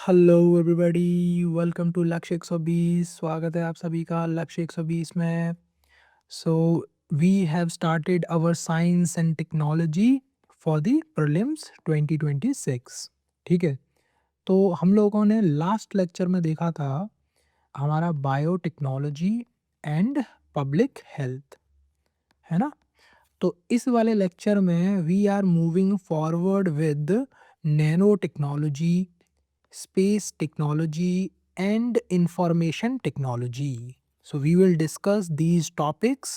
Hello everybody, welcome to लक्ष्य 120। स्वागत है आप सभी का लक्ष्य 120 में। So we have started our science and technology for the prelims 2026। ठीक है, तो हम लोगों ने लास्ट लेक्चर में देखा था हमारा बायोटेक्नोलॉजी एंड पब्लिक हेल्थ, है ना। तो इस वाले लेक्चर में we are moving forward with nano technology, space technology and information technology. So we will discuss these topics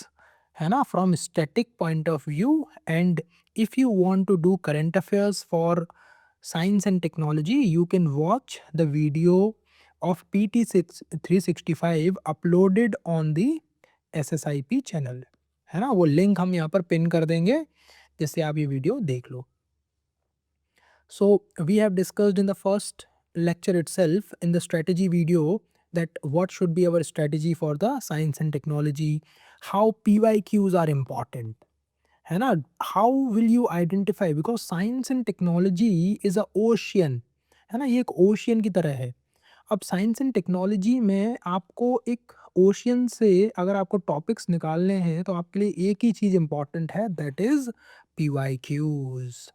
है ना from static point of view, and if you want to do current affairs for science and technology you can watch the video of PT6 365 uploaded on the SSIP channel, है ना। वो link हम यहाँ पर pin कर देंगे जिससे आप ये वीडियो देख लो। So we have discussed in the first lecture itself in the strategy video that what should be our strategy for the science and technology, how PYQs are important, है ना। How will you identify, because science and technology is a ocean, है ना, ये एक ocean की तरह है। अब साइंस एंड टेक्नोलॉजी में आपको एक ओशियन से अगर आपको टॉपिक्स निकालने हैं तो आपके लिए एक ही चीज़ इम्पॉर्टेंट है, दैट इज़ PYQs,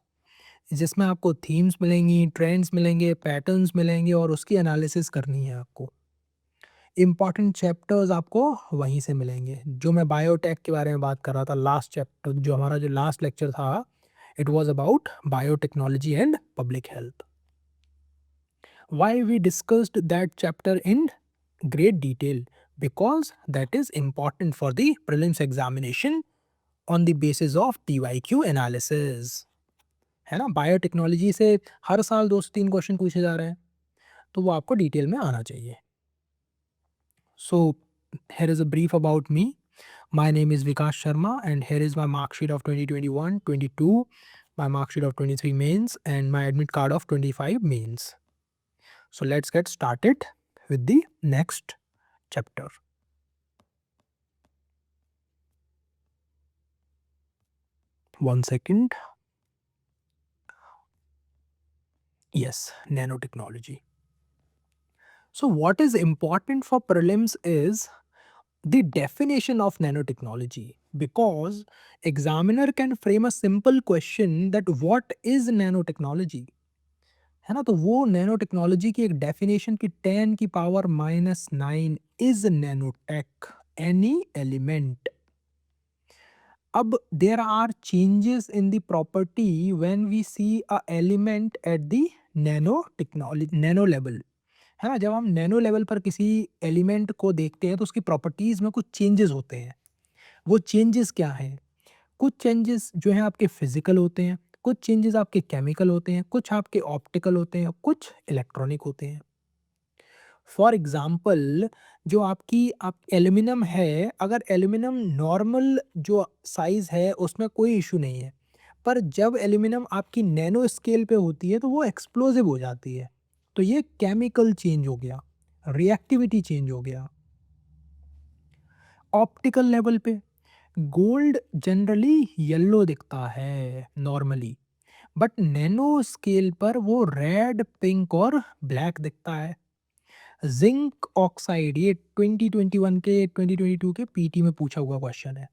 जिसमें आपको थीम्स मिलेंगी, ट्रेंड्स मिलेंगे, पैटर्न्स मिलेंगे और उसकी एनालिसिस करनी है आपको। इम्पॉर्टेंट चैप्टर्स आपको वहीं से मिलेंगे। जो मैं बायोटेक के बारे में बात कर रहा था, लास्ट चैप्टर जो हमारा जो लास्ट लेक्चर था, it was about biotechnology and public health. Why we discussed that chapter in great detail? Because that is important for the prelims examination on the basis of PYQ analysis, है ना। Biotechnology से हर साल 2 से 3 question पूछे जा रहे हैं, तो वो आपको डिटेल में आना चाहिए। So here is a brief about me. My name is Vikas Sharma and here is my marksheet of 2021, 22, my mark sheet of 23 mains and my admit card of 25 mains. So let's get started with the next chapter. One second. Yes, nanotechnology. So what is important for prelims is the definition of nanotechnology, because examiner can frame a simple question that what is nanotechnology, है ना। तो वो nano technology की एक definition की 10 की power -9 is nanotech, any element. अब there are changes in the property when we see a element at the nano technology nano level, है ना। जब हम नैनो लेवल पर किसी एलिमेंट को देखते हैं तो उसकी प्रॉपर्टीज में कुछ चेंजेस होते हैं। वो चेंजेस क्या हैं? कुछ चेंजेस जो हैं आपके फिजिकल होते हैं, कुछ चेंजेस आपके केमिकल होते हैं, कुछ आपके ऑप्टिकल होते हैं, कुछ इलेक्ट्रॉनिक होते हैं। फॉर एग्जाम्पल, जो आपकी आप एल्यूमिनियम है, अगर एल्यूमिनियम नॉर्मल जो साइज है उसमें कोई इशू नहीं है, पर जब एल्यूमिनियम आपकी नैनो स्केल पे होती है तो वो एक्सप्लोसिव हो जाती है। तो ये केमिकल चेंज हो गया, रिएक्टिविटी चेंज हो गया। ऑप्टिकल लेवल पे गोल्ड जनरली येलो दिखता है नॉर्मली, बट नैनो स्केल पर वो रेड, पिंक और ब्लैक दिखता है। जिंक ऑक्साइड, ये 2021 के 2022 के पीटी में पूछा हुआ क्वेश्चन है।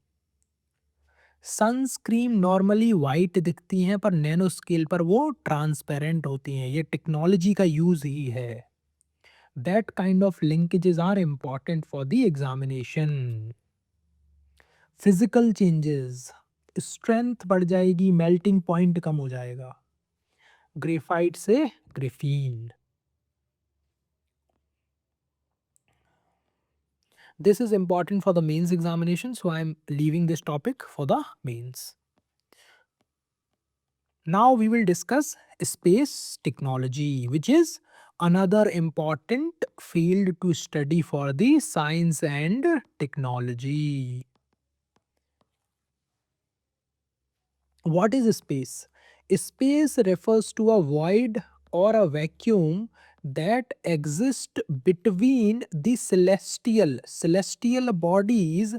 सनस्क्रीन नॉर्मली वाइट दिखती हैं पर नैनो स्केल पर वो ट्रांसपेरेंट होती हैं। ये टेक्नोलॉजी का यूज ही है। That kind of linkages are important for the examination. Physical changes, strength बढ़ जाएगी, मेल्टिंग पॉइंट कम हो जाएगा, ग्रेफाइट से graphene. This is important for the mains examination, so I am leaving this topic for the mains. Now we will discuss space technology, which is another important field to study for the science and technology. What is space? Space refers to a void or a vacuum that exists between the celestial bodies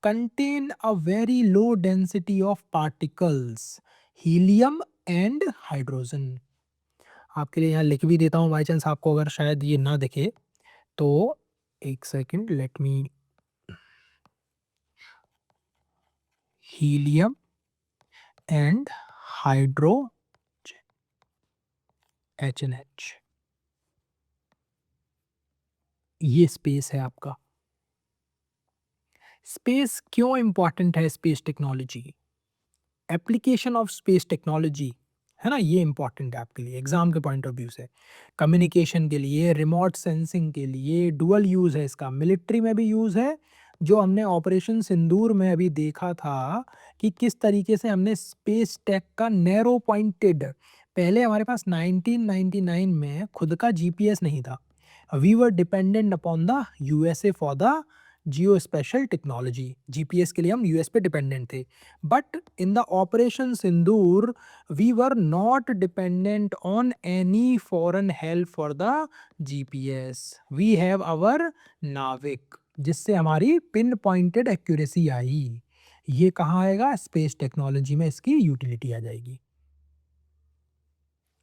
contain a very low density of particles, helium and hydrogen. आपके लिए यहाँ लिख भी देता हूँ, by chance आपको अगर शायद ये ना दिखे तो एक second, let me. Helium and hydro HNH, ये स्पेस है आपका। स्पेस क्यों इंपॉर्टेंट है? Space technology, application of space technology, है ना, ये इंपॉर्टेंट है आपके लिए एग्जाम के पॉइंट ऑफ व्यू से। कम्युनिकेशन के लिए, रिमोट सेंसिंग के लिए, डुअल यूज़ है इसका, मिलिट्री में भी यूज़ है। जो हमने ऑपरेशन सिंदूर में अभी देखा था कि किस तरीके से हमने स्पेस टेक का नैरो पॉइंटेड, पहले हमारे पास 1999 में खुद का जीपीएस नहीं था। We were dependent upon the USA for the geo spatial technology. GPS के लिए हम यूएस पे डिपेंडेंट थे, but in the Operation Sindoor, we were not dependent on any foreign help for the GPS. We have our नाविक, जिससे हमारी pin pointed accuracy आई। ये कहाँ आएगा? स्पेस टेक्नोलॉजी में इसकी यूटिलिटी आ जाएगी।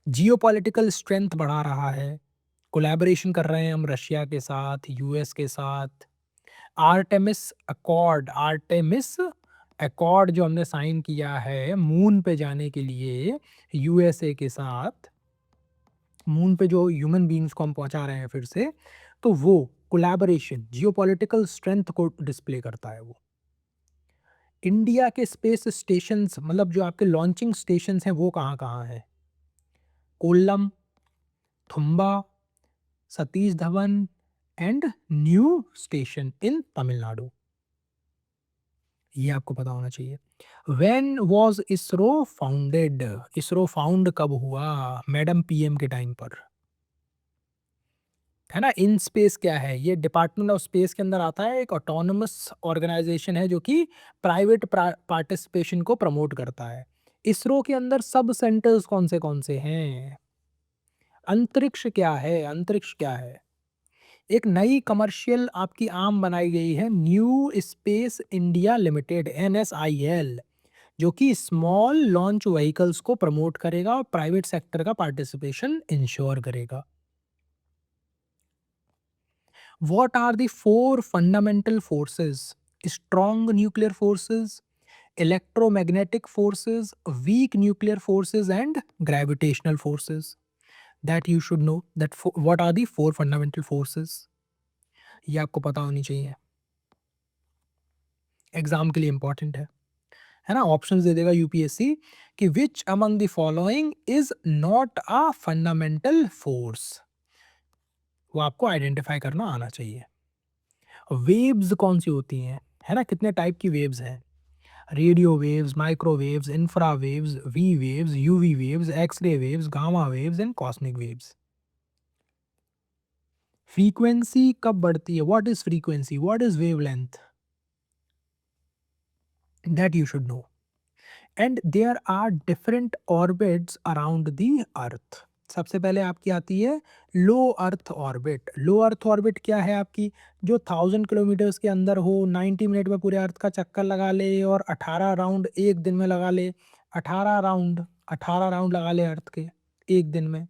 जियोपॉलिटिकल स्ट्रेंथ बढ़ा रहा है, कोलैबोरेशन कर रहे हैं हम रशिया के साथ, यूएस के साथ। आर्टेमिस अकॉर्ड जो हमने साइन किया है मून पे जाने के लिए यूएसए के साथ, मून पे जो ह्यूमन बींग्स को हम पहुंचा रहे हैं फिर से, तो वो कोलैबोरेशन जियोपॉलिटिकल स्ट्रेंथ को डिस्प्ले करता है। वो इंडिया के स्पेस स्टेशंस, मतलब जो आपके लॉन्चिंग स्टेशंस हैं, वो कहाँ कहाँ हैं? Kollam, Thumba, Satish Dhawan and new station इन तमिलनाडु, ये आपको पता होना चाहिए। When was ISRO founded? ISRO found कब हुआ? मैडम पीएम के टाइम पर, है ना। इन स्पेस क्या है? ये डिपार्टमेंट ऑफ स्पेस के अंदर आता है, एक ऑटोनमस ऑर्गेनाइजेशन है जो कि प्राइवेट पार्टिसिपेशन को प्रमोट करता है। इसरो के अंदर सब सेंटर्स कौन से हैं? अंतरिक्ष क्या है? अंतरिक्ष क्या है? एक नई कमर्शियल आपकी आर्म बनाई गई है, new space India limited, NSIL, जो कि स्मॉल लॉन्च व्हीकल्स को प्रमोट करेगा और प्राइवेट सेक्टर का पार्टिसिपेशन इंश्योर करेगा। What are the 4 fundamental forces? Strong nuclear forces, electromagnetic forces, weak nuclear forces and gravitational forces, that you should know that what are the 4 fundamental forces, ये आपको पता होनी चाहिए, exam के लिए important है ना। ऑप्शंस दे देगा यूपीएससी कि which among the following is not a fundamental force, वो आपको आइडेंटिफाई करना आना चाहिए। वेव्स कौन सी होती हैं, है ना, कितने टाइप की वेव्स हैं? Radio waves, microwaves, infra waves, V waves, UV waves, X-ray waves, gamma waves and cosmic waves. Frequency कब बढ़ती है? What is frequency? What is wavelength? That you should know. And there are different orbits around the earth. सबसे पहले आपकी आती है लो earth orbit. लो earth orbit क्या है आपकी? जो 1000 किलोमीटर्स के अंदर हो, 90 मिनट में पूरे अर्थ का चक्कर लगा ले और 18 राउंड एक दिन में लगा ले। 18 राउंड लगा ले अर्थ के एक दिन में।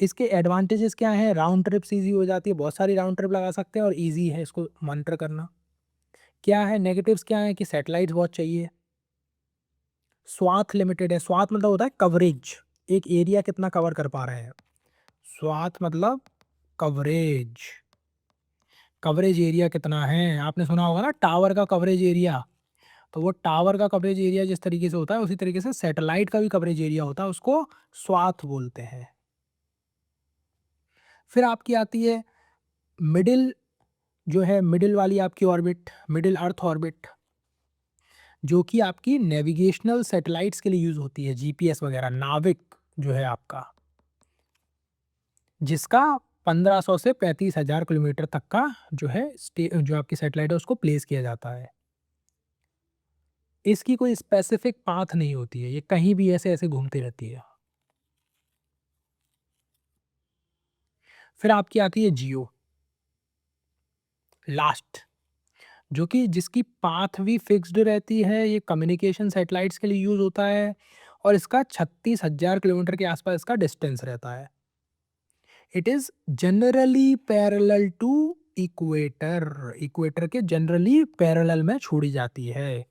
इसके एडवांटेजेस क्या हैं? राउंड ट्रिप्स ईजी हो जाती है, बहुत सारी राउंड ट्रिप लगा सकते हैं और ईजी है इसको मॉनिटर करना। क्या है नेगेटिव्स? क्या है कि सैटेलाइट्स बहुत चाहिए, स्वाथ लिमिटेड है। स्वाथ मतलब होता है कवरेज, एक एरिया कितना कवर कर पा रहे हैं। स्वाथ मतलब कवरेज, कवरेज एरिया कितना है। आपने सुना होगा ना टावर का कवरेज एरिया, तो वो टावर का कवरेज एरिया जिस तरीके से होता है उसी तरीके से सैटेलाइट का भी कवरेज एरिया होता है, उसको स्वाथ बोलते हैं। फिर आपकी आती है मिडिल, जो है मिडिल वाली आपकी ऑर्बिट, मिडिल अर्थ ऑर्बिट, जो कि आपकी नेविगेशनल सैटेलाइट्स के लिए यूज होती है, जीपीएस वगैरह, नाविक जो है आपका, जिसका 1500 से 35,000 किलोमीटर तक का जो है जो आपकी सैटेलाइट है उसको प्लेस किया जाता है। इसकी कोई स्पेसिफिक पाथ नहीं होती है, ये कहीं भी ऐसे ऐसे घूमती रहती है। फिर आपकी आती है जियो, लास्ट, जो कि जिसकी पाथ भी फिक्स्ड रहती है, ये कम्युनिकेशन सैटेलाइट्स के लिए यूज होता है और इसका 36,000 किलोमीटर के आसपास इसका डिस्टेंस रहता है। It is generally parallel to equator, equator के जनरली पैरेलल में छोड़ी जाती है।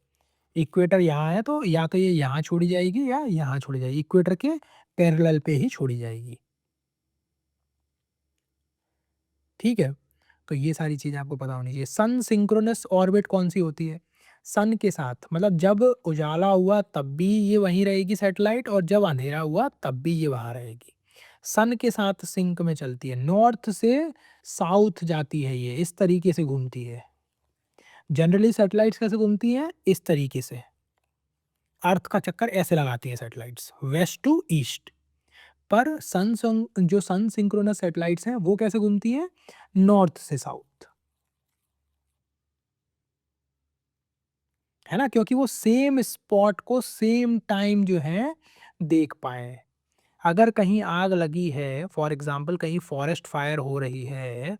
इक्वेटर यहाँ है तो या तो ये यहाँ छोड़ी जाएगी या यहाँ छोड़ी जाएगी, इक्वेटर के पैरेलल पे ही छोड़ी जाएगी। ठीक है, तो ये सारी चीज़ें आपको पता होनी चाहिए। सन सिंक्रोनस ऑर्बिट कौन सी होती है? सन के साथ, मतलब जब उजाला हुआ तब भी ये वहीं रहेगी सैटेलाइट, और जब अंधेरा हुआ तब भी ये वहाँ रहेगी। सन के साथ सिंक में चलती है, नॉर्थ से साउथ जाती है, ये इस तरीके से घूमती है। जनरली सैटेलाइट्स कैसे घूमती हैं? इस तरीके से, अर्थ का चक्कर ऐसे लगाती हैं सैटेलाइट्स, वेस्ट टू ईस्ट। पर जो सन सिंक्रोनस सैटेलाइट्स हैं वो कैसे घूमती हैं? नॉर्थ से साउथ, है ना, क्योंकि वो सेम स्पॉट को सेम टाइम जो है देख पाए। अगर कहीं आग लगी है, फॉर एग्जांपल कहीं फॉरेस्ट फायर हो रही है,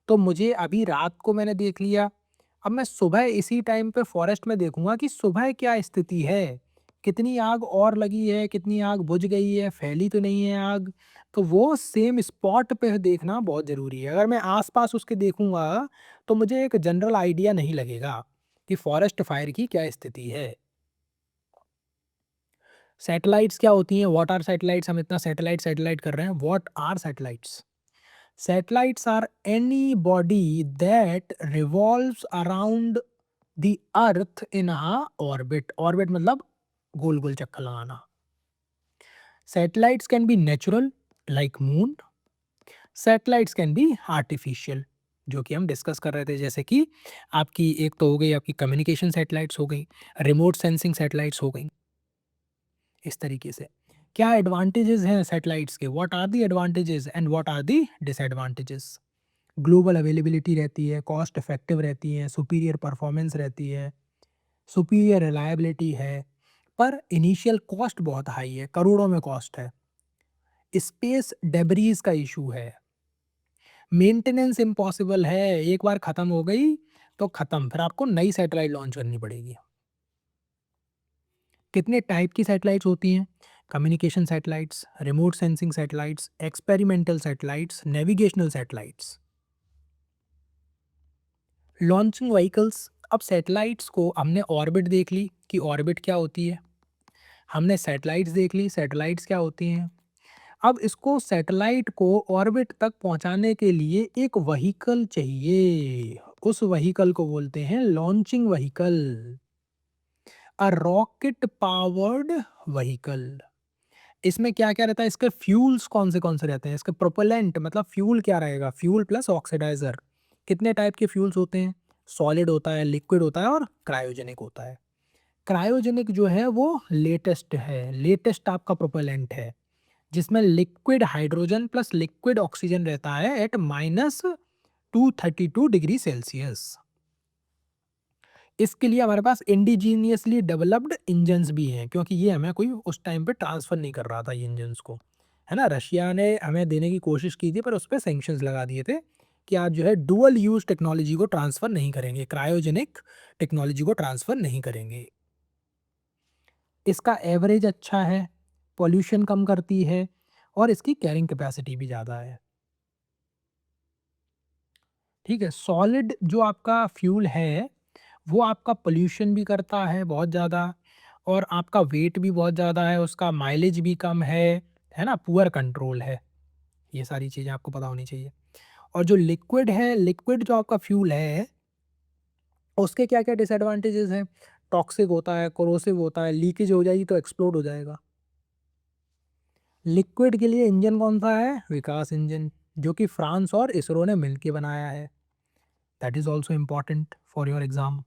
तो मुझे अभी रात को मैंने देख लिया, अब मैं सुबह इसी टाइम पे फॉरेस्ट में देखूंगा कि सुबह क्या स्थिति है, कितनी आग और लगी है, कितनी आग बुझ गई है, फैली तो नहीं है आग। तो वो सेम स्पॉट पे देखना बहुत ज़रूरी है। अगर मैं आसपास उसके देखूंगा तो मुझे एक जनरल आइडिया नहीं लगेगा कि फॉरेस्ट फायर की क्या स्थिति है। सैटेलाइट्स क्या होती हैं? What are satellites? हम इतना सैटेलाइट सैटेलाइट कर रहे हैं, what are satellites? Satellites are any body that revolves around the earth in a orbit. Orbit मतलब गोल गोल चक्कर लगाना। Satellites can be natural like moon. Satellites can be artificial, जो कि हम डिस्कस कर रहे थे, जैसे कि आपकी एक तो हो गई आपकी कम्युनिकेशन सैटेलाइट्स हो गई, रिमोट सेंसिंग सैटेलाइट्स हो गई, इस तरीके से। क्या एडवांटेजेस हैं सैटेलाइट्स के? What are the advantages and what are the disadvantages? Global availability रहती है, कॉस्ट इफेक्टिव रहती है, सुपीरियर परफॉर्मेंस रहती है, सुपीरियर रिलायबिलिटी है, पर इनिशियल कॉस्ट बहुत हाई है, करोड़ों में कॉस्ट है। स्पेस डेब्रीज का इशू है, मेंटेनेंस इम्पॉसिबल है, एक बार खत्म हो गई तो खत्म, फिर आपको नई सैटेलाइट लॉन्च करनी पड़ेगी। कितने टाइप की सैटेलाइट्स होती हैं? Communication satellites, remote sensing satellites, experimental satellites, navigational satellites. Launching vehicles, अब सैटेलाइट्स को हमने ऑर्बिट देख ली कि ऑर्बिट क्या होती है, हमने सैटेलाइट्स देख ली सैटेलाइट्स क्या होती हैं। अब इसको सैटेलाइट को ऑर्बिट तक पहुंचाने के लिए एक व्हीकल चाहिए, उस व्हीकल को बोलते हैं launching vehicle, a rocket powered vehicle. इसमें क्या क्या रहता है? इसके फ्यूल्स कौन से रहते हैं? इसके प्रोपेलेंट मतलब फ्यूल क्या रहेगा? Fuel plus oxidiser. कितने टाइप के फ्यूल्स होते हैं? सॉलिड होता है, लिक्विड होता है और क्रायोजेनिक होता है। क्रायोजेनिक जो है वो लेटेस्ट है, लेटेस्ट आपका प्रोपेलेंट है, जिसमें liquid hydrogen plus liquid oxygen रहता है एट -232 डिग्री सेल्सियस। इसके लिए हमारे पास इंडिजीनियसली डेवलप्ड इंजन्स भी हैं, क्योंकि ये हमें कोई उस टाइम पे ट्रांसफ़र नहीं कर रहा था ये इंजन्स को, है ना? रशिया ने हमें देने की कोशिश की थी पर उस पे सैंक्शंस लगा दिए थे कि आप जो है डुअल यूज़ टेक्नोलॉजी को ट्रांसफ़र नहीं करेंगे, क्रायोजेनिक टेक्नोलॉजी को ट्रांसफ़र नहीं करेंगे। इसका एवरेज अच्छा है, पॉल्यूशन कम करती है और इसकी कैरिंग कैपेसिटी भी ज़्यादा है। ठीक है? सॉलिड जो आपका फ्यूल है, वो आपका पॉल्यूशन भी करता है बहुत ज़्यादा, और आपका वेट भी बहुत ज़्यादा है, उसका माइलेज भी कम है ना? पुअर कंट्रोल है। ये सारी चीज़ें आपको पता होनी चाहिए। और जो लिक्विड है, लिक्विड जो आपका फ्यूल है, उसके क्या-क्या डिसएडवांटेजेस हैं? टॉक्सिक होता है, कोरोसिव होता है, लीकेज हो जाएगी तो एक्सप्लोड हो जाएगा। लिक्विड के लिए इंजन कौन-सा है? विकास इंजन, जो कि फ्रांस और इसरो ने मिलके बनाया है। That is also important for your exam.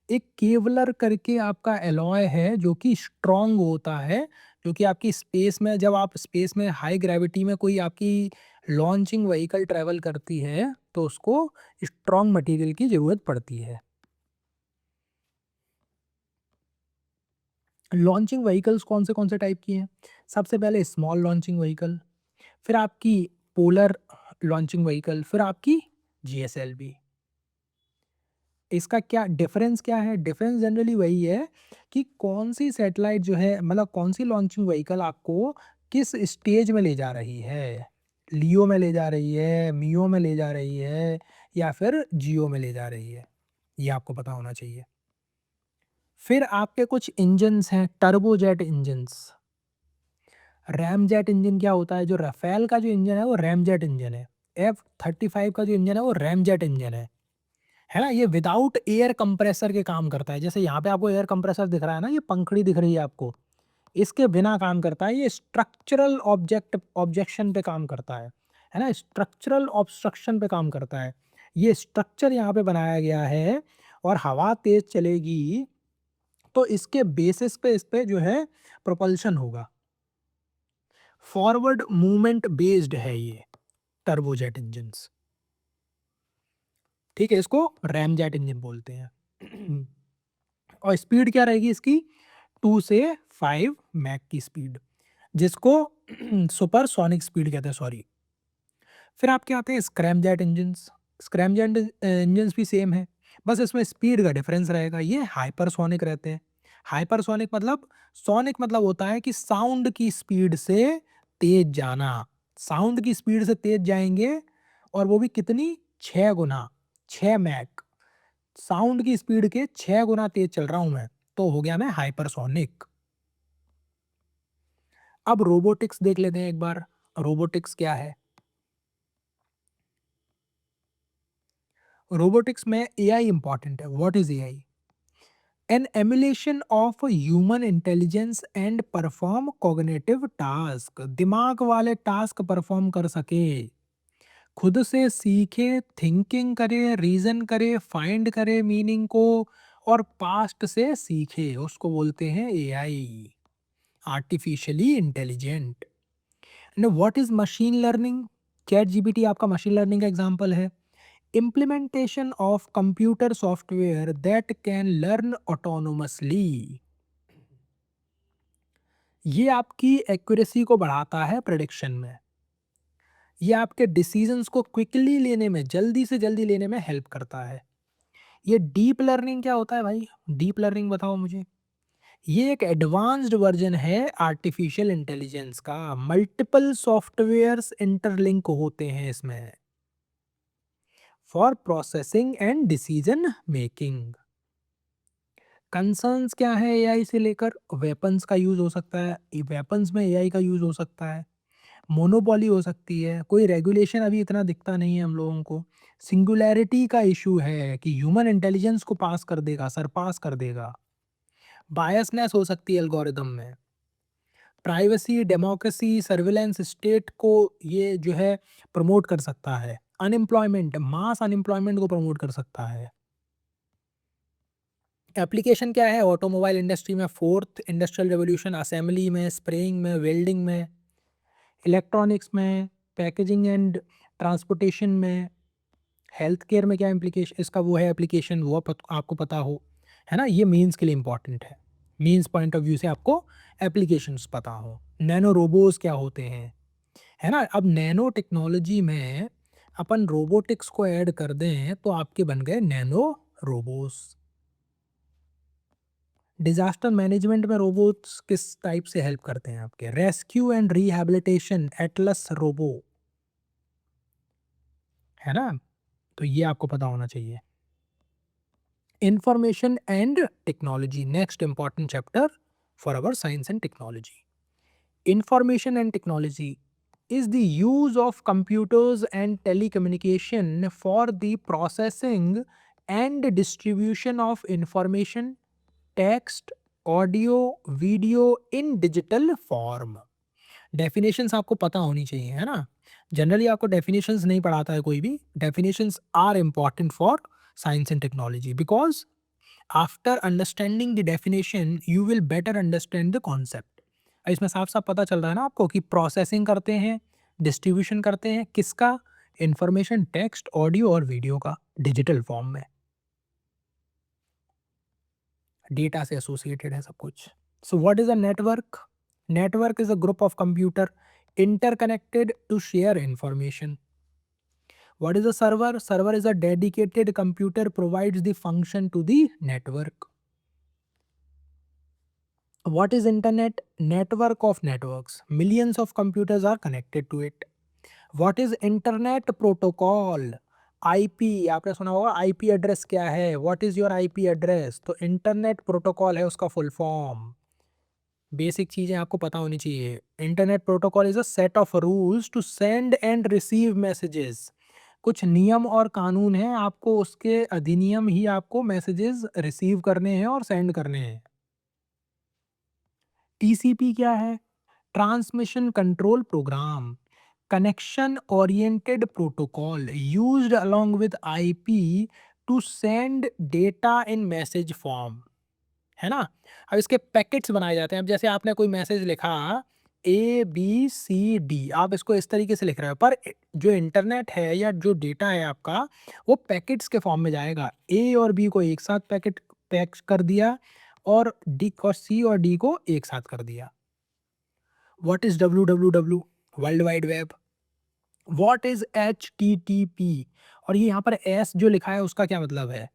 एक केवलर करके आपका एलॉय है जो कि स्ट्रॉन्ग होता है, जो कि आपकी स्पेस में, जब आप स्पेस में हाई ग्रेविटी में कोई आपकी लॉन्चिंग व्हीकल ट्रैवल करती है, तो उसको स्ट्रॉन्ग मटेरियल की ज़रूरत पड़ती है। लॉन्चिंग व्हीकल्स कौन से टाइप की हैं? सबसे पहले स्मॉल लॉन्चिंग व्हीकल, फिर आपकी पोलर लॉन्चिंग व्हीकल, फिर आपकी जीएसएलवी। इसका क्या डिफरेंस क्या है? डिफरेंस जनरली वही है कि कौन सी सैटेलाइट जो है मतलब कौन सी लॉन्चिंग व्हीकल आपको किस स्टेज में ले जा रही है। लियो में ले जा रही है, मियो में ले जा रही है या फिर जियो में ले जा रही है। ये आपको पता होना चाहिए। फिर आपके कुछ इंजन्स हैं, टर्बोजेट इंजन्स। रैमजेट इंजन क्या होता है? जो राफेल का जो इंजन है वो रैमजेट इंजन है। F-35 का जो इंजन है वो रैमजेट इंजन है ना? ये विदाउट एयर कंप्रेसर के काम करता है। जैसे यहाँ पे आपको एयर कंप्रेसर दिख रहा है ना, ये पंखुड़ी दिख रही है आपको, इसके बिना काम करता है। ये स्ट्रक्चरल ऑब्जेक्शन पे काम करता है ना? स्ट्रक्चरल ऑब्स्ट्रक्शन पे काम करता है। ये स्ट्रक्चर यहाँ पे बनाया गया है और हवा तेज चलेगी तो इसके बेसिस पे इस पे जो है प्रोपल्शन होगा। फॉरवर्ड मूवमेंट बेस्ड है ये टर्बोजेट इंजन्स। ठीक है, इसको रैमजेट इंजन बोलते हैं। और स्पीड क्या रहेगी इसकी? 2 से 5 मैक की स्पीड, जिसको सुपरसोनिक स्पीड कहते हैं, सॉरी। फिर आपके आते हैं स्क्रैमजेट इंजन्स। स्क्रैमजेट इंजन्स भी सेम है, बस इसमें स्पीड का डिफरेंस रहेगा। ये हाइपरसोनिक रहते हैं। हाइपरसोनिक मतलब, सोनिक मतलब होता है कि साउंड की स्पीड से तेज जाना। साउंड की स्पीड से तेज जाएंगे और वो भी कितनी? 6 गुना, 6 मैक। साउंड की स्पीड के 6 गुना तेज चल रहा हूं मैं, तो हो गया मैं हाइपरसोनिक। अब रोबोटिक्स देख लेते हैं एक बार। रोबोटिक्स क्या है? रोबोटिक्स में एआई इंपॉर्टेंट है। What is AI? An emulation of human intelligence and perform cognitive task. दिमाग वाले टास्क परफॉर्म कर सके, खुद से सीखे, थिंकिंग करे, रीजन करे, फाइंड करे मीनिंग को, और पास्ट से सीखे, उसको बोलते हैं AI, artificially intelligent. What is machine learning? Chat GPT आपका मशीन लर्निंग का एग्जांपल है। Implementation of computer software that can learn autonomously. ये आपकी एक्यूरेसी को बढ़ाता है प्रेडिक्शन में। ये आपके डिसीजंस को क्विकली लेने में, जल्दी से जल्दी लेने में हेल्प करता है। ये डीप लर्निंग क्या होता है भाई? डीप लर्निंग बताओ मुझे। ये एक एडवांस्ड वर्जन है आर्टिफिशियल इंटेलिजेंस का। मल्टीपल सॉफ्टवेयर्स इंटरलिंक होते हैं इसमें for processing and decision making. Concerns क्या है एआई से लेकर? वेपन्स का यूज हो सकता है, वेपन्स में एआई का यूज हो सकता है। मोनोपोली हो सकती है, कोई रेगुलेशन अभी इतना दिखता नहीं है हम लोगों को। सिंगुलैरिटी का इशू है कि ह्यूमन इंटेलिजेंस को पास कर देगा, सरपास कर देगा। बायसनेस हो सकती है एल्गोरिदम में। प्राइवेसी, डेमोक्रेसी, सर्विलेंस स्टेट को ये जो है प्रमोट कर सकता है। अनएम्प्लॉयमेंट, मास अनएम्प्लॉयमेंट को प्रमोट कर सकता है। एप्लीकेशन क्या है? ऑटोमोबाइल इंडस्ट्री में, फोर्थ इंडस्ट्रियल रेवोल्यूशन, असेंबली में, स्प्रेइंग में, वेल्डिंग में, इलेक्ट्रॉनिक्स में, पैकेजिंग एंड ट्रांसपोर्टेशन में, हेल्थ केयर में क्या इम्प्लीकेशन इसका वो है एप्लीकेशन, वो आपको पता हो, है ना? ये मीन्स के लिए इंपॉर्टेंट है। मीन्स पॉइंट ऑफ व्यू से आपको एप्लीकेशंस पता हो। नैनो रोबोस क्या होते हैं, है ना? अब नैनो टेक्नोलॉजी में अपन रोबोटिक्स को ऐड कर दें तो आपके बन गए नैनो रोबोस। डिजास्टर मैनेजमेंट में रोबोट्स किस टाइप से हेल्प करते हैं आपके? Rescue and rehabilitation, Atlas robo, है ना? तो ये आपको पता होना चाहिए। Information and technology, next important chapter for our science and technology. Information and technology is the use of computers and telecommunication for the processing and distribution of information, text, audio, video in digital form। Definitions आपको पता होनी चाहिए, है ना? Generally आपको definitions नहीं पढ़ाता है कोई भी। Definitions are important for science and technology because after understanding the definition you will better understand the concept. इसमें साफ साफ पता चल रहा है ना आपको कि प्रोसेसिंग करते हैं, डिस्ट्रीब्यूशन करते हैं किसका? इंफॉर्मेशन, टेक्स्ट, ऑडियो और वीडियो का, डिजिटल फॉर्म में। डेटा से एसोसिएटेड है सब कुछ। So what is a network? Network is a group of computer interconnected to share information। What is a server? Server is a dedicated computer provides the function to the network. What is internet? Network of networks. Millions of computers are connected to it. What is internet protocol? IP, आपने सुना होगा IP address क्या है? What is your IP address? तो internet protocol है उसका full form. Basic चीजें आपको पता होनी चाहिए। Internet protocol is a set of rules to send and receive messages. कुछ नियम और कानून हैं, आपको उसके अधिनियम ही आपको मैसेजेस रिसीव करने हैं और सेंड करने हैं। टीसीपी क्या है? Transmission control program, connection oriented protocol used along with IP to send data in message form, है ना? अब इसके पैकेट्स बनाए जाते हैं। अब जैसे आपने कोई मैसेज लिखा ABCD, आप इसको इस तरीके से लिख रहे हो, पर जो इंटरनेट है या जो डेटा है आपका, वो पैकेट्स के फॉर्म में जाएगा। ए और बी को एक साथ पैक कर दिया और डी और सी और डी को एक साथ कर दिया। What is WWW? World wide web. What is HTTP? और ये यहाँ पर एस जो लिखा है उसका क्या मतलब है?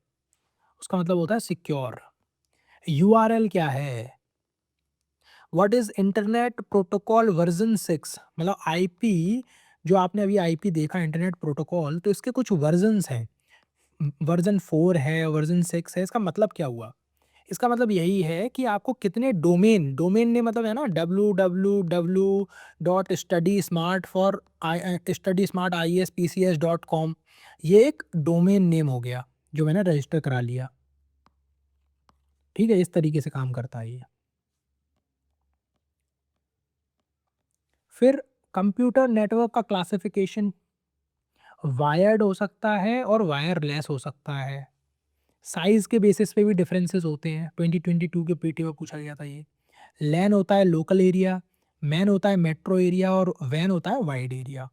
उसका मतलब होता है सिक्योर। URL क्या है? What is internet protocol version 6? मतलब आईपी, जो आपने अभी आईपी देखा इंटरनेट प्रोटोकॉल, तो इसके कुछ वर्जन्स हैं। वर्जन 4 है, वर्जन 6 है। इसका मतलब क्या हुआ? इसका मतलब यही है कि आपको कितने डोमेन, डोमेन ने मतलब है ना www.studysmart.iespcs.com, ये एक डोमेन नेम हो गया जो मैंने रजिस्टर करा लिया। ठीक है, इस तरीके से काम करता है ये। फिर कंप्यूटर नेटवर्क का क्लासिफिकेशन, वायर्ड हो सकता है और वायरलेस हो सकता है। साइज़ के बेसिस पे भी डिफरेंसेस होते हैं। 2022 के पीटी में पूछा गया था ये। लैन होता है लोकल एरिया, मैन होता है मेट्रो एरिया और वैन होता है wide area.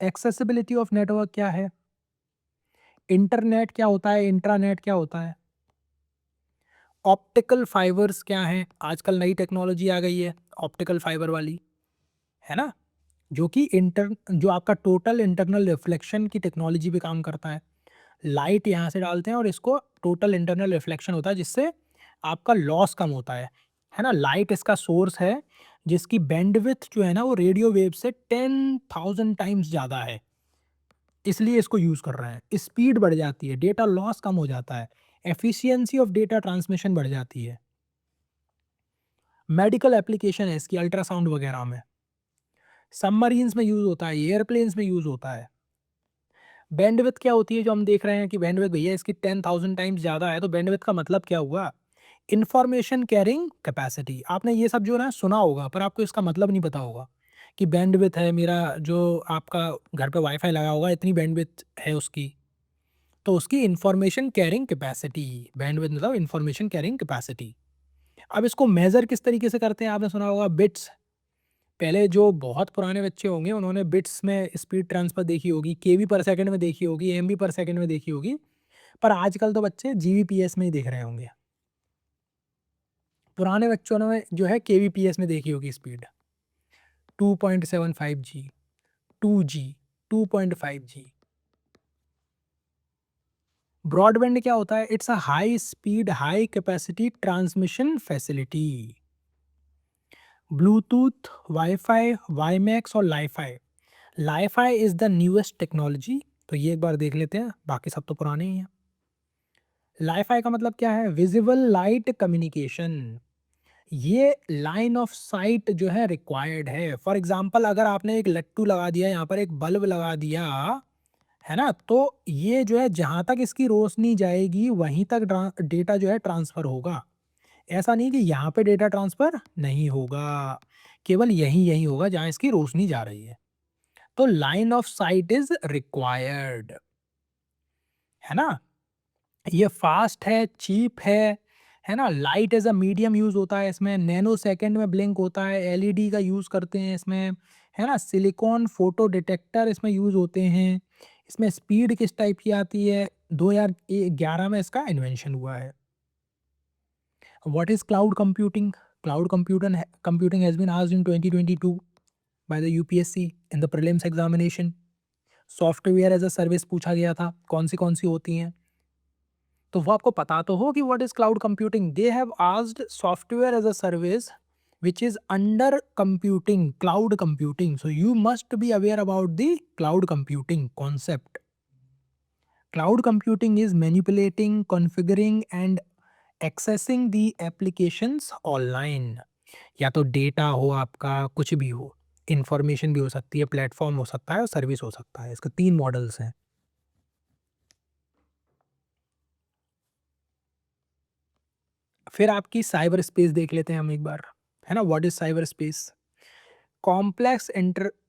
Accessibility of network क्या है? इंटरनेट क्या होता है? इंट्रानेट क्या होता है? ऑप्टिकल फाइबर्स क्या हैं? आजकल नई टेक्नोलॉजी आ गई है ऑप्टिकल फाइबर वाली, है ना? जो आपका टोटल इंटरनल रिफ्लेक्शन की टेक्नोलॉजी पे काम करता है। लाइट यहाँ से डालते हैं और इसको टोटल इंटरनल रिफ्लेक्शन होता है, जिससे आपका लॉस कम होता है ना? लाइट इसका सोर्स है जिसकी बैंडविड्थ जो है ना वो रेडियो वेव से 10,000 टाइम्स ज़्यादा है, इसलिए इसको यूज़ कर रहे हैं। स्पीड बढ़ जाती है, डेटा लॉस कम हो जाता है, एफिशिएंसी ऑफ डेटा ट्रांसमिशन बढ़ जाती है। मेडिकल एप्लीकेशन है इसकी अल्ट्रासाउंड वगैरह में, सबमरीन्स में यूज़ होता है, एयरप्लेन्स में यूज़ होता है। बैंडविड्थ क्या होती है? जो हम देख रहे हैं कि बैंडविड्थ भैया इसकी 10,000 टाइम्स ज़्यादा है, तो बैंडविड्थ का मतलब क्या हुआ? Information carrying capacity. आपने ये सब जो ना सुना होगा, पर आपको इसका मतलब नहीं पता होगा कि बैंडविड्थ है मेरा, जो आपका घर पे वाईफाई लगा होगा इतनी बैंडविड्थ है उसकी, तो उसकी इन्फॉर्मेशन कैरिंग कैपेसिटी। बैंडविड्थ मतलब इन्फॉर्मेशन कैरिंग कैपेसिटी। अब इसको मेज़र किस तरीके से करते हैं? आपने सुना होगा बिट्स। पहले जो बहुत पुराने बच्चे होंगे उन्होंने बिट्स में स्पीड ट्रांसफ़र देखी होगी, केबी पर सेकंड में देखी होगी, एमबी पर सेकंड में देखी होगी, पर आजकल तो बच्चे जीबीपीएस में ही देख रहे होंगे। पुराने बच्चों ने जो है केबीपीएस में देखी होगी स्पीड। 2.75 जी, 2 जी, 2.5 जी। ब्रॉडबैंड क्या होता है? It's a high speed high capacity transmission facility. Bluetooth, wifi, WiMAX और LiFi. LiFi is the newest technology, तो ये एक बार देख लेते हैं, बाकी सब तो पुराने ही हैं। लाईफाई का मतलब क्या है? Visible light communication. ये लाइन ऑफ साइट जो है रिक्वायर्ड है। फॉर एग्जांपल अगर आपने एक लट्टू लगा दिया, यहाँ पर एक बल्ब लगा दिया, है ना? तो ये जो है जहाँ तक इसकी रोशनी जाएगी वहीं तक डेटा जो है ट्रांसफ़र होगा। ऐसा नहीं कि यहाँ पे डेटा ट्रांसफ़र नहीं होगा, केवल यहीं यहीं होगा जहाँ इसकी रोशनी जा रही है। तो line of site is required, है ना? ये फास्ट है, चीप है ना? Light as a medium use होता है इसमें, नैनो सेकंड में ब्लिंक होता है, एलईडी का यूज़ करते हैं इसमें, है ना? सिलिकॉन फोटो डिटेक्टर इसमें यूज़ होते हैं। इसमें स्पीड किस टाइप की आती है? 2011 में इसका इन्वेंशन हुआ है। What is cloud computing? Cloud computing has been asked in 2022 by the UPSC in the prelims examination. Software as a service पूछा गया था, कौन सी होती हैं? तो वो आपको पता तो हो कि what is cloud computing. They have asked software as a service which is under computing, cloud computing. So you must be aware about the cloud computing concept. Cloud computing is manipulating, configuring and accessing the applications online. या तो data हो आपका, कुछ भी हो, information भी हो सकती है, प्लेटफॉर्म हो सकता है और सर्विस हो सकता है। इसके 3 मॉडल्स हैं। फिर आपकी साइबर स्पेस देख लेते हैं हम एक बार, है ना? What is cyber space? Complex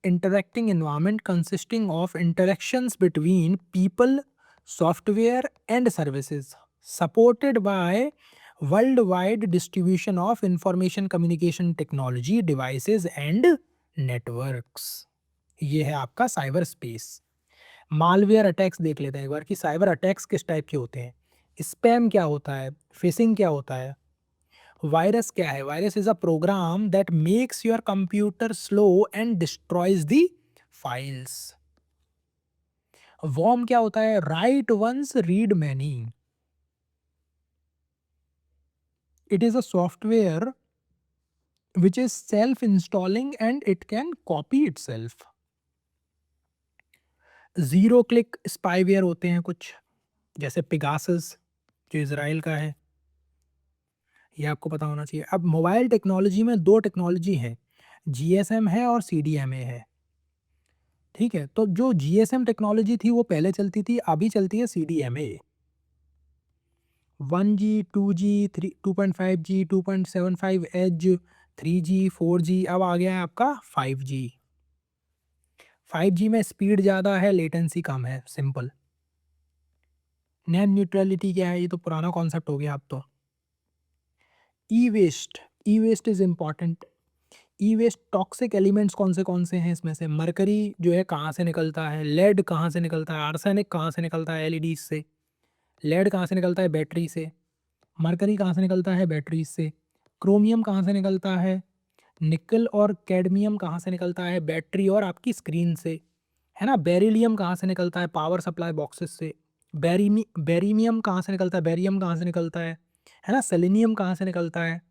interacting environment consisting of interactions between people, software and services, supported by worldwide distribution of information communication technology devices and networks. ये है आपका साइबर स्पेस। मालवेयर अटैक्स देख लेते हैं एक बार कि साइबर अटैक्स किस type के होते हैं। स्पैम क्या होता है? फिशिंग क्या होता है? वायरस क्या है? Virus is a program that makes your computer slow and destroys the files. Worm क्या होता है? Write once read many. It is a software which is self installing and it can copy itself. Zero click spyware होते हैं कुछ, जैसे Pegasus जो Israel का है, ये आपको पता होना चाहिए। अब मोबाइल टेक्नोलॉजी में 2 टेक्नोलॉजी हैं, जीएसएम है और सीडीएमए है। ठीक है, तो जो जीएसएम टेक्नोलॉजी थी वो पहले चलती थी, अभी चलती है CDMA. 1G, 2G, 3 2.5G, 2.75 as, 3G, 4G, अब आ गया है आपका 5G। 5G में स्पीड ज़्यादा है, लेटेंसी कम है, सिंपल। नेट न्यूट्रलिटी क्या है? ये तो पुराना कॉन्सेप्ट हो गया अब तो। E-waste, e-waste is important. E-waste toxic elements कौन से हैं इसमें से? मरकरी जो है कहाँ से निकलता है? लेड कहाँ से निकलता है? आर्सेनिक कहाँ से निकलता है? एलईडीज़ से। लेड कहाँ से निकलता है? बैटरी से। मरकरी कहाँ से निकलता है? बैटरीज से। क्रोमियम कहाँ से निकलता है? निकल और कैडमियम कहाँ से निकलता है? बैटरी और आपकी स्क्रीन से, है ना? बेरिलियम कहाँ से निकलता है? पावर सप्लाई बॉक्सेस से। बेरीमियम कहाँ से निकलता है? बेरियम कहाँ से निकलता है ना? सेलेनियम कहाँ से निकलता है?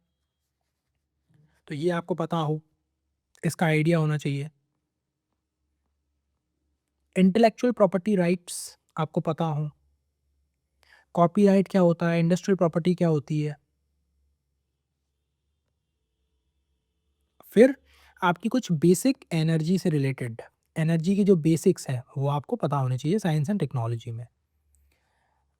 तो ये आपको पता हो, इसका आइडिया होना चाहिए। इंटेलेक्चुअल प्रॉपर्टी राइट्स आपको पता हो। कॉपीराइट क्या होता है? इंडस्ट्रियल प्रॉपर्टी क्या होती है? फिर आपकी कुछ बेसिक एनर्जी से रिलेटेड, एनर्जी की जो बेसिक्स है वो आपको पता होने चाहिए साइंस एंड टेक्नोलॉजी में।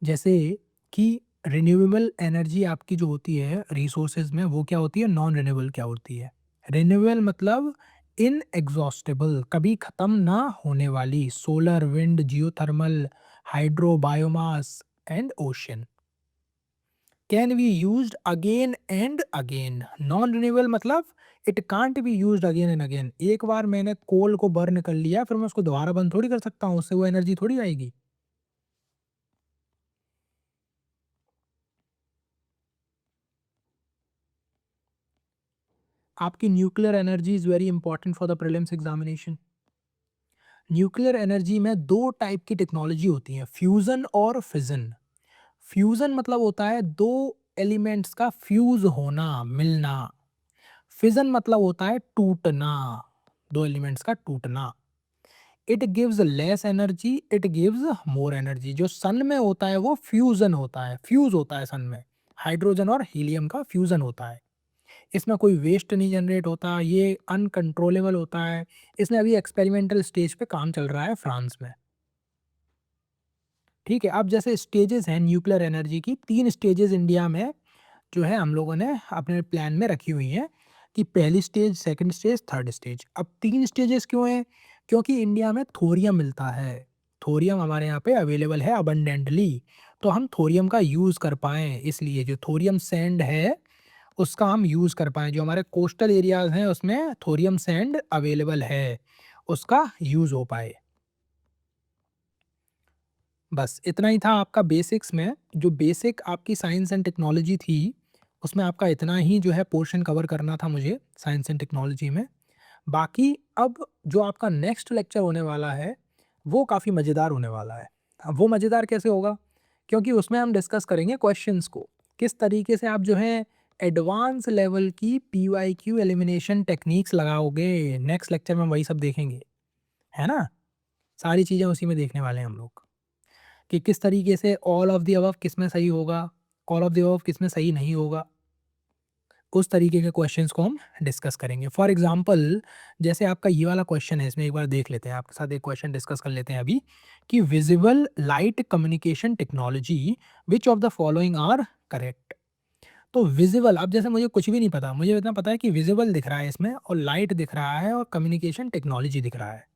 जैसे कि रिन्यूएबल एनर्जी आपकी जो होती है रिसोर्सेज में, वो क्या होती है? नॉन रिन्यूएबल क्या होती है? रिन्यूएबल मतलब इनएग्जॉस्टेबल, कभी ख़त्म ना होने वाली। Solar, wind, geothermal, hydro, biomass and ocean can be used again and again. Non renewable मतलब it can't be used again and again. एक बार मैंने कोल को बर्न कर लिया, फिर मैं उसको दोबारा बंद थोड़ी कर सकता हूँ, उससे वो एनर्जी थोड़ी आएगी। आपकी nuclear energy is very important for the prelims examination. Nuclear energy में 2 टाइप की टेक्नोलॉजी होती है, फ्यूजन और फिजन। फ्यूजन मतलब होता है 2 एलिमेंट्स का फ्यूज होना, मिलना। फिजन मतलब होता है टूटना, 2 एलिमेंट्स का टूटना। It gives less energy, it gives more energy. जो सन में होता है वो फ्यूजन होता है, फ्यूज होता है सन में, हाइड्रोजन और हीलियम का फ्यूजन होता है। इसमें कोई वेस्ट नहीं जनरेट होता, ये अनकंट्रोलेबल होता है। इसमें अभी एक्सपेरिमेंटल स्टेज पे काम चल रहा है फ्रांस में। ठीक है, अब जैसे स्टेजेस हैं न्यूक्लियर एनर्जी की, 3 स्टेजेस इंडिया में जो है हम लोगों ने अपने प्लान में रखी हुई हैं कि पहली stage, second stage, third stage. अब 3 स्टेजेस क्यों हैं? क्योंकि इंडिया में थोरियम मिलता है। थोरियम हमारे यहाँ पे अवेलेबल है अबंडेंटली, तो हम थोरियम का यूज़ कर पाएँ, इसलिए जो थोरियम सैंड है उसका हम यूज़ कर पाएँ। जो हमारे कोस्टल एरियाज़ हैं उसमें थोरियम सैंड अवेलेबल है, उसका यूज़ हो पाए। बस इतना ही था आपका बेसिक्स में। जो बेसिक आपकी साइंस एंड टेक्नोलॉजी थी, उसमें आपका इतना ही जो है पोर्शन कवर करना था मुझे साइंस एंड टेक्नोलॉजी में। बाकी अब जो आपका नेक्स्ट लेक्चर होने वाला है, वो काफ़ी मज़ेदार होने वाला है। अब वो मज़ेदार कैसे होगा? क्योंकि उसमें हम डिस्कस करेंगे क्वेश्चंस को, किस तरीके से आप जो है एडवांस लेवल की पीवाईक्यू एलिमिनेशन टेक्निक्स लगाओगे। नेक्स्ट लेक्चर में हम वही सब देखेंगे, है ना? सारी चीज़ें उसी में देखने वाले हैं हम लोग, कि किस तरीके से ऑल ऑफ द अबव किसमें सही होगा, ऑल ऑफ द अबव किसमें सही नहीं होगा। उस तरीके के क्वेश्चंस को हम डिस्कस करेंगे। फॉर एग्ज़ाम्पल जैसे आपका ये वाला क्वेश्चन है, इसमें एक बार देख लेते हैं, आपके साथ एक क्वेश्चन डिस्कस कर लेते हैं अभी, कि visible light communication technology which of the following are correct? तो विज़िबल, अब जैसे मुझे कुछ भी नहीं पता, मुझे इतना पता है कि विज़िबल दिख रहा है इसमें और लाइट दिख रहा है और कम्युनिकेशन टेक्नोलॉजी दिख रहा है।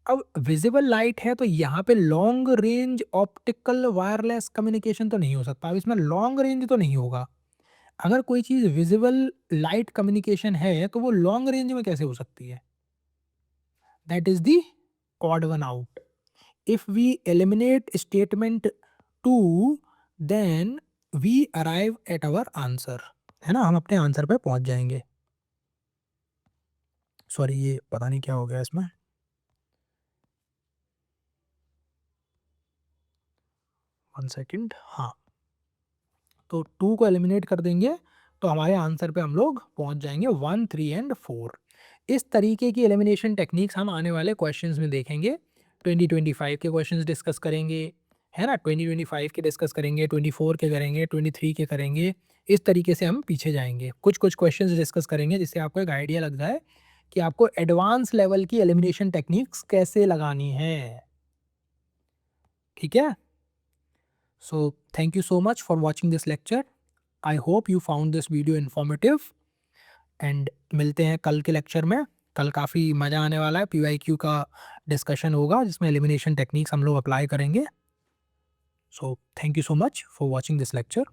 अब विज़िबल लाइट है तो यहाँ पे long range optical wireless communication तो नहीं हो सकता। अब इसमें लॉन्ग रेंज तो नहीं होगा। अगर कोई चीज़ विज़िबल लाइट कम्युनिकेशन है, तो वो लॉन्ग रेंज में कैसे हो सकती है? That is the odd one out. If we eliminate statement 2 then we arrive at our answer, है ना? हम अपने आंसर पे पहुँच जाएँगे। सॉरी, ये पता नहीं क्या हो गया इसमें। 1 सेकंड, हाँ। तो 2 को एलिमिनेट कर देंगे, तो हमारे आंसर पे हम लोग पहुँच जाएँगे 1, 3 एंड 4। इस तरीके की एलिमिनेशन टेक्निक्स हम आने वाले क्वेश्चंस में देखेंगे। 2025 के क्वेश्चंस डिस्कस करेंगे, है ना? 2025 के डिस्कस करेंगे, 24 के करेंगे, 23 के करेंगे। इस तरीके से हम पीछे जाएँगे। कुछ-कुछ क्वेश्चंस डिस्कस करेंगे जिससे आपको एक आइडिया लग जाए कि आपको एडवांस लेवल की एलिमिनेशन टेक्निक्स कैसे लगानी है। ठीक है? So thank you so much for watching this lecture. I hope you found this video informative and मिलते हैं कल के लेक्चर में। कल काफ़ी मज़ा आने वाला है, पीवाईक्यू का डिस्कशन होगा जिसमें एलिमिनेशन टेक्निक्स हम लोग अप्लाई करेंगे। So thank you so much for watching this lecture.